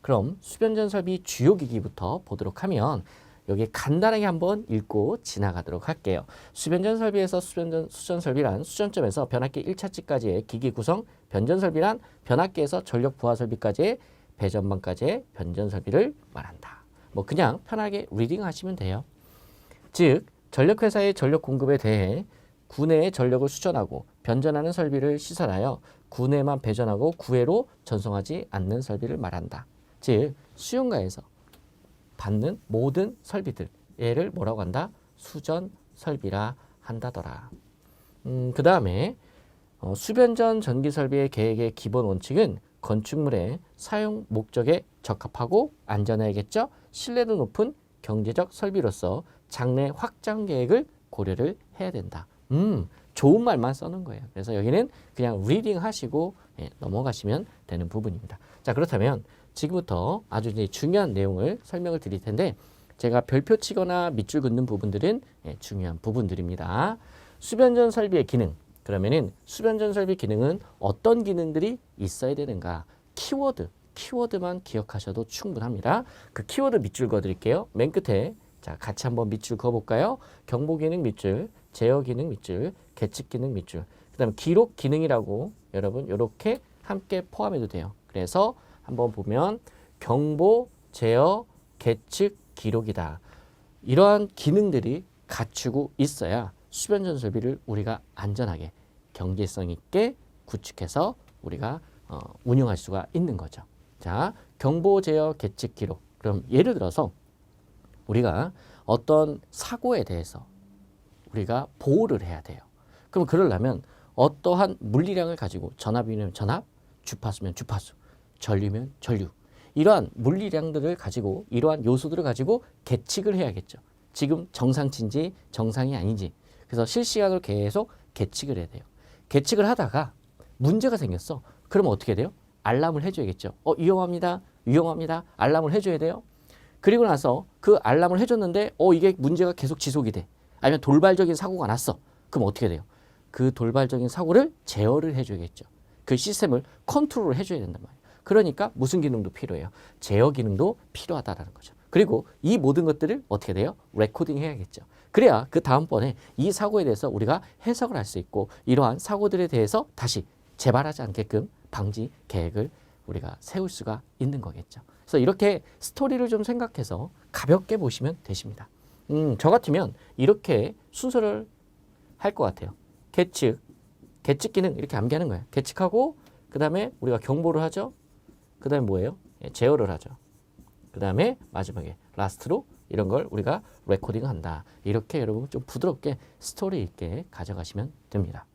그럼 수변전 설비 주요 기기부터 보도록 하면 여기 간단하게 한번 읽고 지나가도록 할게요. 수변전 설비에서 수전 설비란 수전점에서 변압기 1차치까지의 기기 구성, 변전 설비란 변압기에서 전력 부하 설비까지의 배전반까지의 변전 설비를 말한다. 뭐 그냥 편하게 리딩 하시면 돼요. 즉 전력회사의 전력 공급에 대해 구내에 전력을 수전하고 변전하는 설비를 시설하여 구내만 배전하고 구외로 전송하지 않는 설비를 말한다. 즉 수용가에서 받는 모든 설비들, 얘를 뭐라고 한다? 수전 설비라 한다더라. 그 다음에 수변전 전기 설비의 계획의 기본 원칙은 건축물의 사용 목적에 적합하고 안전해야겠죠. 신뢰도 높은 경제적 설비로서 장래 확장 계획을 고려를 해야 된다. 좋은 말만 써놓은 거예요. 그래서 여기는 그냥 리딩 하시고 넘어가시면 되는 부분입니다. 자, 그렇다면 지금부터 아주 이제 중요한 내용을 설명을 드릴 텐데 제가 별표 치거나 밑줄 긋는 부분들은 중요한 부분들입니다. 수변전 설비의 기능. 그러면은 수변전 설비 기능은 어떤 기능들이 있어야 되는가? 키워드만 기억하셔도 충분합니다. 그 키워드 밑줄 그어 드릴게요. 맨 끝에 자, 같이 한번 밑줄 그어 볼까요? 경보 기능 밑줄, 제어 기능 밑줄, 계측 기능 밑줄. 그다음에 기록 기능이라고 여러분 이렇게 함께 포함해도 돼요. 그래서 한번 보면 경보, 제어, 계측, 기록이다. 이러한 기능들이 갖추고 있어야 수변전 설비를 우리가 안전하게 경제성 있게 구축해서 우리가 운영할 수가 있는 거죠. 자, 경보, 제어, 계측, 기록. 그럼 예를 들어서 우리가 어떤 사고에 대해서 우리가 보호를 해야 돼요. 그럼 그러려면 어떠한 물리량을 가지고 전압이면 전압, 주파수면 주파수, 전류면 전류. 이러한 물리량들을 가지고 이러한 요소들을 가지고 계측을 해야겠죠. 지금 정상치인지 정상이 아닌지. 그래서 실시간으로 계속 계측을 해야 돼요. 계측을 하다가 문제가 생겼어. 그러면 어떻게 돼요? 알람을 해줘야겠죠. 위험합니다. 위험합니다. 알람을 해줘야 돼요. 그리고 나서 그 알람을 해줬는데 이게 문제가 계속 지속이 돼. 아니면 돌발적인 사고가 났어. 그럼 어떻게 돼요? 그 돌발적인 사고를 제어를 해줘야겠죠. 그 시스템을 컨트롤을 해줘야 된단 말이에요. 그러니까 무슨 기능도 필요해요? 제어 기능도 필요하다라는 거죠. 그리고 이 모든 것들을 어떻게 돼요? 레코딩 해야겠죠. 그래야 그 다음번에 이 사고에 대해서 우리가 해석을 할 수 있고 이러한 사고들에 대해서 다시 재발하지 않게끔 방지 계획을 우리가 세울 수가 있는 거겠죠. 그래서 이렇게 스토리를 좀 생각해서 가볍게 보시면 되십니다. 저 같으면 이렇게 순서를 할 것 같아요. 계측 기능 이렇게 암기하는 거예요. 계측하고 그 다음에 우리가 경보를 하죠. 그 다음에 뭐예요? 제어를 하죠. 그 다음에 마지막에 라스트로 이런 걸 우리가 레코딩 한다. 이렇게 여러분 좀 부드럽게 스토리 있게 가져가시면 됩니다.